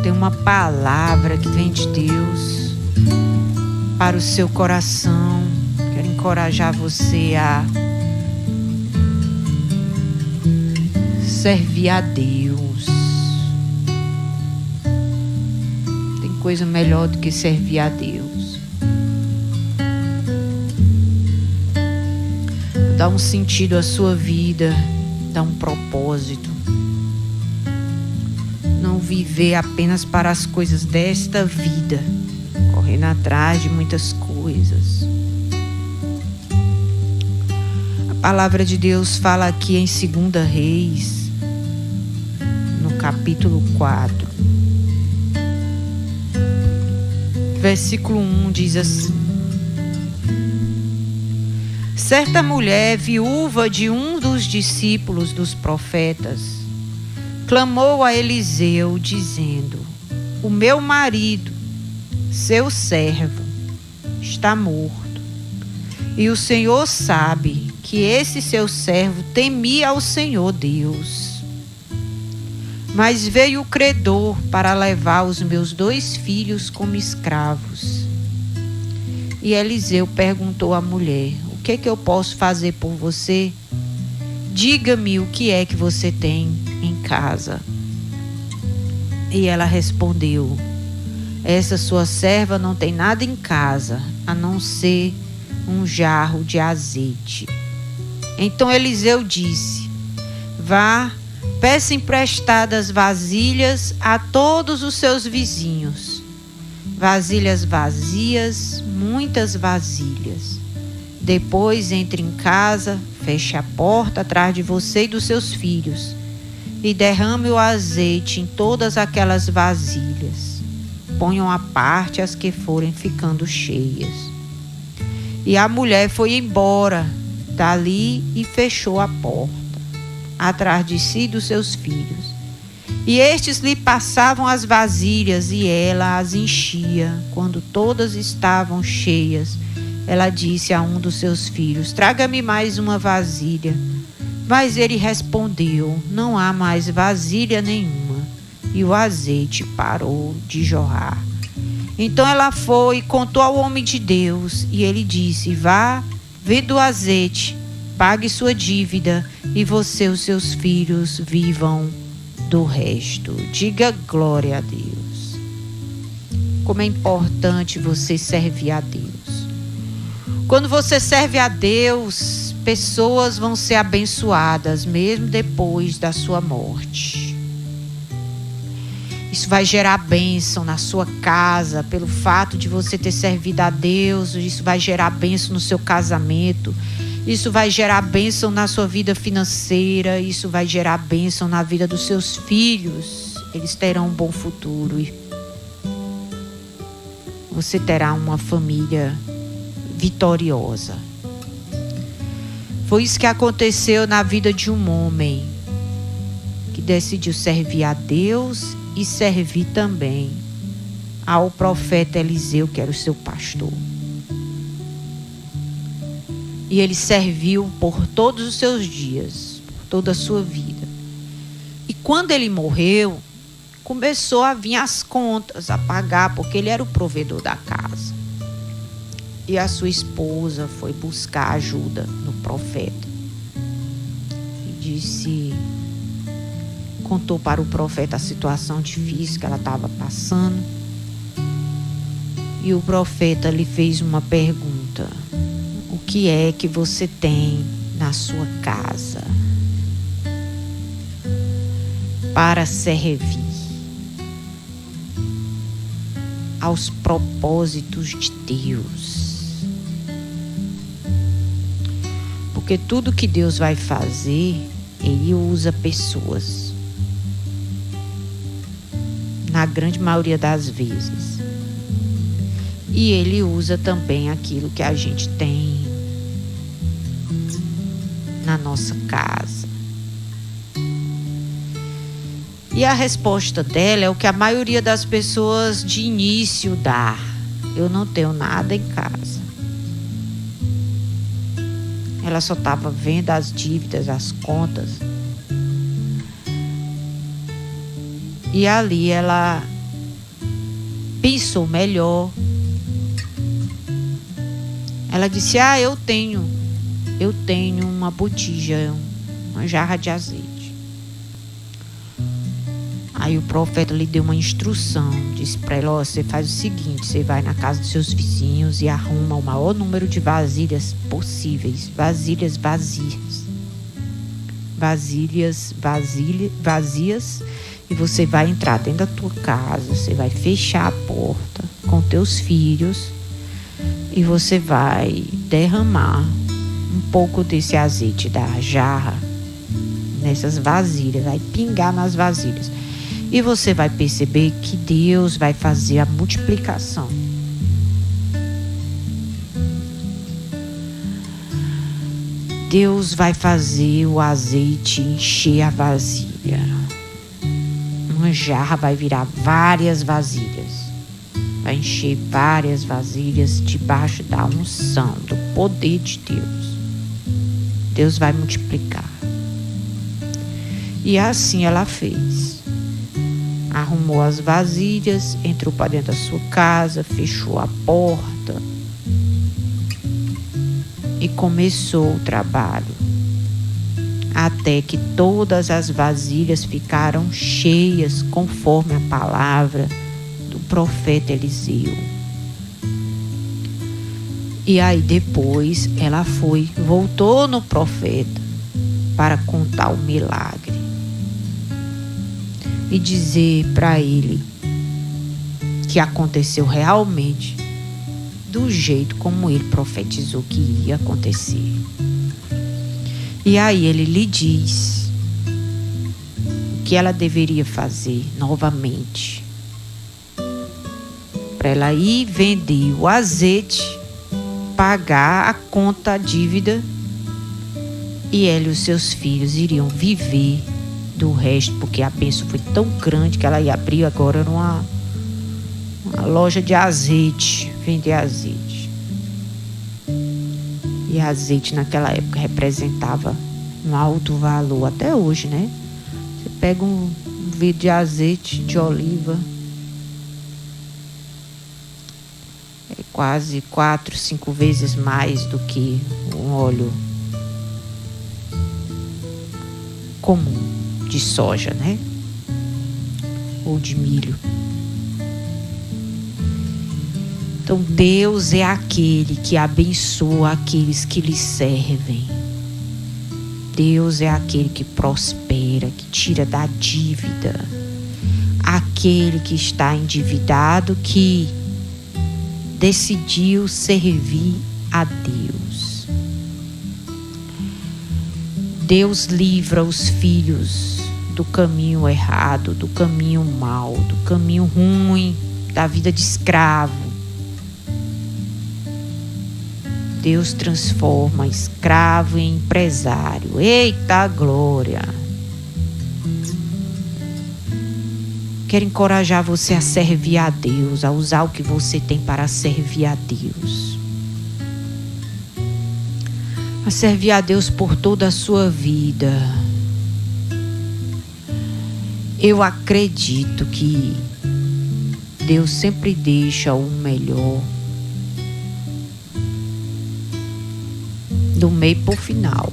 tem uma palavra que vem de Deus para o seu coração. Quero encorajar você a servir a Deus. Tem coisa melhor do que servir a Deus. Dá um sentido à sua vida, dá um propósito. Não viver apenas para as coisas desta vida, correndo atrás de muitas coisas. A palavra de Deus fala aqui em 2 Reis, no capítulo 4, versículo 1, diz assim: certa mulher, viúva de um dos discípulos dos profetas, clamou a Eliseu, dizendo: o meu marido, seu servo, está morto, e o Senhor sabe que esse seu servo temia ao Senhor Deus. Mas veio o credor para levar os meus 2 filhos como escravos. E Eliseu perguntou à mulher: o que eu posso fazer por você? Diga-me o que é que você tem em casa. E ela respondeu: essa sua serva não tem nada em casa, a não ser um jarro de azeite. Então Eliseu disse: vá, peça emprestadas vasilhas a todos os seus vizinhos. Vasilhas vazias, muitas vasilhas. Depois entre em casa, feche a porta atrás de você e dos seus filhos, e derrame o azeite em todas aquelas vasilhas. Ponham à parte as que forem ficando cheias. E a mulher foi embora dali e fechou a porta atrás de si e dos seus filhos. E estes lhe passavam as vasilhas e ela as enchia. Quando todas estavam cheias, ela disse a um dos seus filhos: traga-me mais uma vasilha. Mas ele respondeu: não há mais vasilha nenhuma. E o azeite parou de jorrar. Então ela foi e contou ao homem de Deus, e ele disse: vá, venda o azeite, pague sua dívida, e você e os seus filhos vivam do resto. Diga glória a Deus. Como é importante você servir a Deus. Quando você serve a Deus, pessoas vão ser abençoadas mesmo depois da sua morte. Isso vai gerar bênção na sua casa, pelo fato de você ter servido a Deus. Isso vai gerar bênção no seu casamento. Isso vai gerar bênção na sua vida financeira. Isso vai gerar bênção na vida dos seus filhos. Eles terão um bom futuro. E você terá uma família vitoriosa. Foi isso que aconteceu na vida de um homem que decidiu servir a Deus e servir também ao profeta Eliseu, que era o seu pastor. E ele serviu por todos os seus dias, por toda a sua vida. E quando ele morreu, começou a vir as contas a pagar, porque ele era o provedor da casa. E a sua esposa foi buscar ajuda no profeta. E contou para o profeta a situação difícil que ela estava passando. E o profeta lhe fez uma pergunta: o que é que você tem na sua casa para servir aos propósitos de Deus? Porque tudo que Deus vai fazer, Ele usa pessoas. Na grande maioria das vezes. E Ele usa também aquilo que a gente tem na nossa casa. E a resposta dela é o que a maioria das pessoas de início dá: eu não tenho nada em casa. Ela só estava vendo as dívidas, as contas. E ali ela pensou melhor. Ela disse: eu tenho uma botija, uma jarra de azeite. Aí o profeta lhe deu uma instrução, disse para ela: você faz o seguinte, você vai na casa dos seus vizinhos e arruma o maior número de vasilhas possíveis, vasilhas vazias, e você vai entrar dentro da tua casa, você vai fechar a porta com teus filhos e você vai derramar um pouco desse azeite da jarra nessas vasilhas, vai pingar nas vasilhas. E você vai perceber que Deus vai fazer a multiplicação. Deus vai fazer o azeite encher a vasilha. Uma jarra vai virar várias vasilhas. Vai encher várias vasilhas debaixo da unção, do poder de Deus. Deus vai multiplicar. E assim ela fez. Arrumou as vasilhas, entrou para dentro da sua casa, fechou a porta e começou o trabalho. Até que todas as vasilhas ficaram cheias, conforme a palavra do profeta Eliseu. E aí depois ela voltou no profeta para contar o milagre e dizer para ele que aconteceu realmente do jeito como ele profetizou que ia acontecer. E aí ele lhe diz o que ela deveria fazer novamente, para ela ir vender o azeite, pagar a conta, a dívida, e ela e os seus filhos iriam viver do resto, porque a bênção foi tão grande que ela ia abrir agora uma loja de azeite, vender azeite. E azeite naquela época representava um alto valor, até hoje, né? Você pega um vidro de azeite de oliva, é quase 4, 5 vezes mais do que um óleo comum de soja, né? Ou de milho. Então Deus é aquele que abençoa aqueles que lhe servem. Deus é aquele que prospera, que tira da dívida. Aquele que está endividado, que decidiu servir a Deus. Deus livra os filhos do caminho errado, do caminho mau, do caminho ruim, da vida de escravo. Deus transforma escravo em empresário. Eita glória! Quero encorajar você a servir a Deus, a usar o que você tem para servir a Deus. A servir a Deus por toda a sua vida. Eu acredito que Deus sempre deixa o melhor do meio para o final.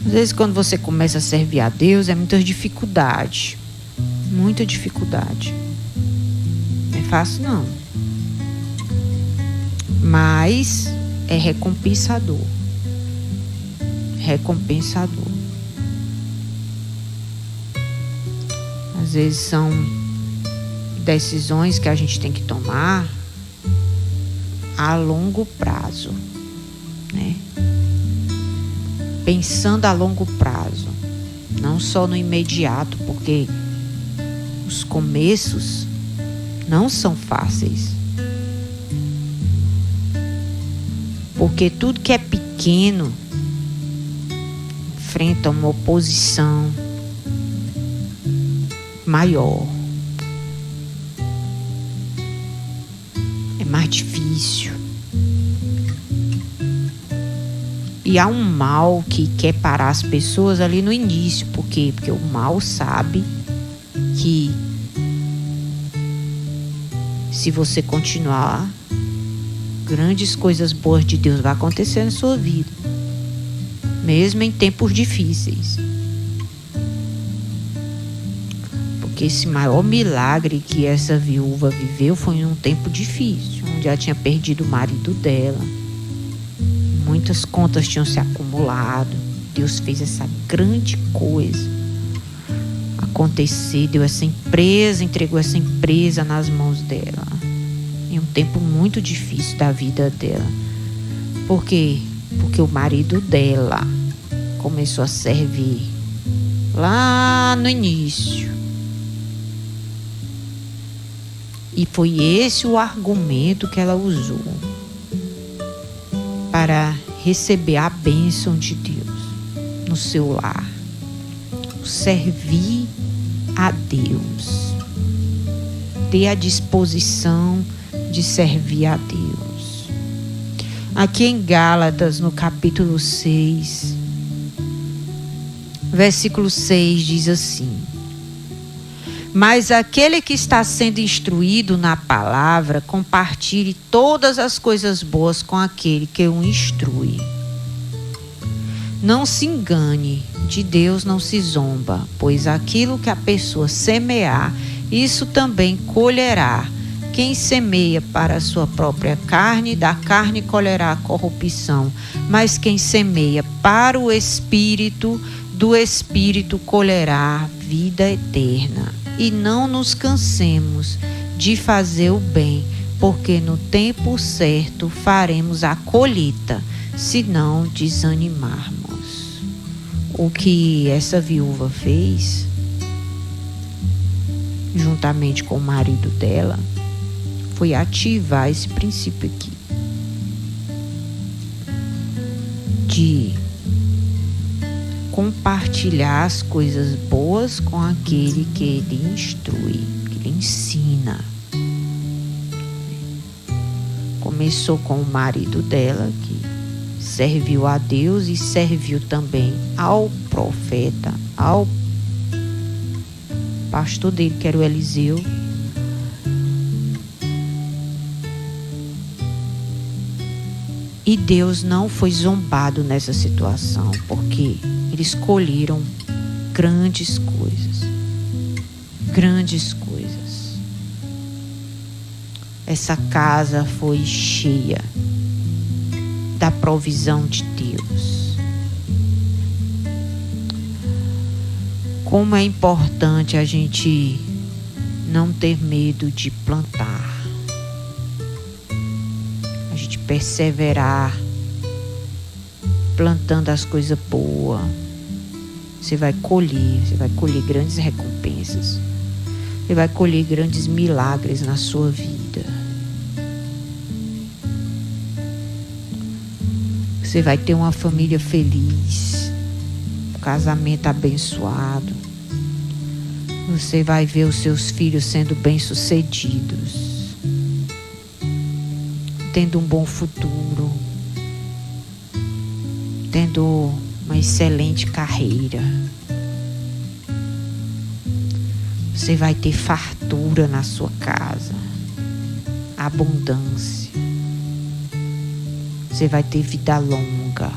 Às vezes quando você começa a servir a Deus é muita dificuldade. Muita dificuldade. Não é fácil não. Mas é recompensador. Recompensador. Às vezes são decisões que a gente tem que tomar a longo prazo, né? Pensando a longo prazo, não só no imediato, porque os começos não são fáceis. Porque tudo que é pequeno enfrenta uma oposição maior. É mais difícil. E há um mal que quer parar as pessoas ali no início. Por quê? Porque o mal sabe que se você continuar, grandes coisas boas de Deus vão acontecer na sua vida, mesmo em tempos difíceis. Porque esse maior milagre que essa viúva viveu foi em um tempo difícil, onde ela tinha perdido o marido dela. Muitas contas tinham se acumulado. Deus fez essa grande coisa acontecer, deu essa empresa, entregou essa empresa nas mãos dela, em um tempo muito difícil da vida dela. Por quê? Porque o marido dela começou a servir lá no início. E foi esse o argumento que ela usou para receber a bênção de Deus no seu lar. Servir a Deus. Ter a disposição de servir a Deus. Aqui em Gálatas, no capítulo 6, versículo 6, diz assim: mas aquele que está sendo instruído na palavra, compartilhe todas as coisas boas com aquele que o instrui. Não se engane, de Deus não se zomba, pois aquilo que a pessoa semear, isso também colherá. Quem semeia para a sua própria carne, da carne colherá a corrupção. Mas quem semeia para o Espírito, do Espírito colherá vida eterna. E não nos cansemos de fazer o bem, porque no tempo certo faremos a colheita, se não desanimarmos. O que essa viúva fez, juntamente com o marido dela, foi ativar esse princípio aqui de compartilhar as coisas boas com aquele que ele instrui, que ele ensina. Começou com o marido dela, que serviu a Deus e serviu também ao profeta, ao pastor dele, que era o Eliseu. E Deus não foi zombado nessa situação, porque eles escolheram grandes coisas. Grandes coisas. Essa casa foi cheia da provisão de Deus. Como é importante a gente não ter medo de plantar. A gente perseverar plantando as coisas boas. Você vai colher grandes recompensas. Você vai colher grandes milagres na sua vida. Você vai ter uma família feliz, um casamento abençoado. Você vai ver os seus filhos sendo bem-sucedidos, tendo um bom futuro, tendo uma excelente carreira. Você vai ter fartura na sua casa, abundância. Você vai ter vida longa,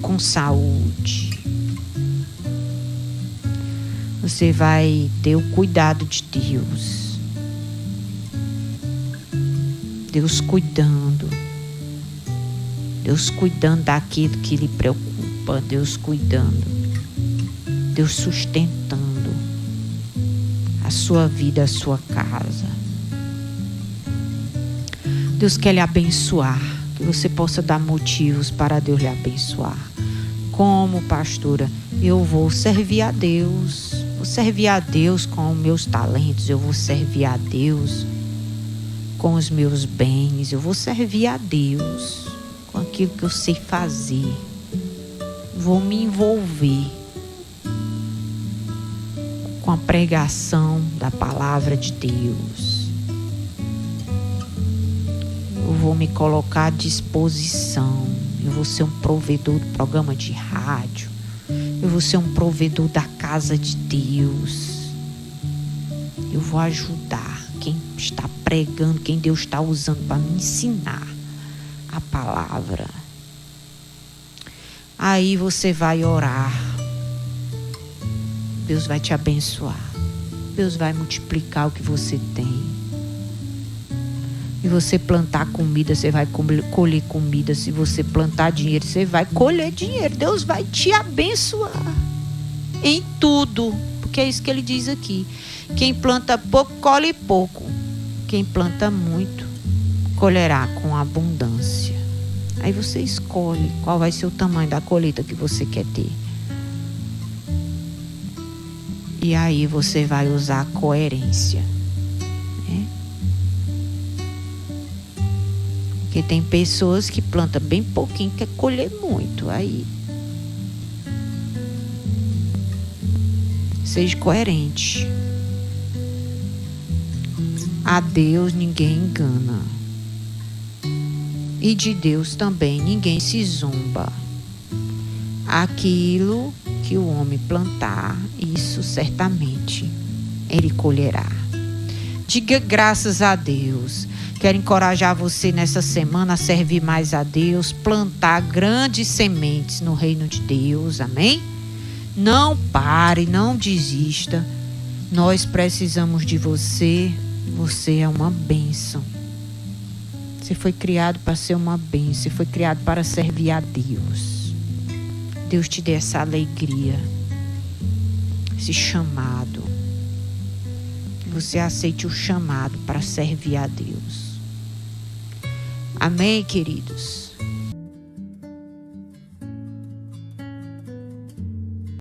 com saúde. Você vai ter o cuidado de Deus. Deus cuidando. Deus cuidando daquilo que lhe preocupa. Deus cuidando. Deus sustentando a sua vida, a sua casa. Deus quer lhe abençoar, que você possa dar motivos para Deus lhe abençoar. Como pastora, eu vou servir a Deus. Vou servir a Deus com os meus talentos. Eu vou servir a Deus com os meus bens. Eu vou servir a Deus com aquilo que eu sei fazer. Vou me envolver com a pregação da palavra de Deus. Eu vou me colocar à disposição. Eu vou ser um provedor do programa de rádio. Eu vou ser um provedor da casa de Deus. Eu vou ajudar quem está pregando, quem Deus está usando para me ensinar a palavra. Aí você vai orar. Deus vai te abençoar. Deus vai multiplicar o que você tem. E você plantar comida, você vai colher comida. Se você plantar dinheiro, você vai colher dinheiro. Deus vai te abençoar em tudo. Porque é isso que ele diz aqui. Quem planta pouco, colhe pouco. Quem planta muito, colherá com abundância. Aí você escolhe qual vai ser o tamanho da colheita que você quer ter. E aí você vai usar a coerência. Né? Porque tem pessoas que plantam bem pouquinho, quer colher muito. Aí seja coerente. A Deus ninguém engana. E de Deus também ninguém se zomba. Aquilo que o homem plantar, isso certamente ele colherá. Diga graças a Deus. Quero encorajar você nessa semana a servir mais a Deus, plantar grandes sementes no reino de Deus, amém? Não pare, não desista. Nós precisamos de você. Você é uma bênção. Você foi criado para ser uma bênção. Você foi criado para servir a Deus. Deus te dê essa alegria, esse chamado. Que você aceite o chamado para servir a Deus. Amém, queridos?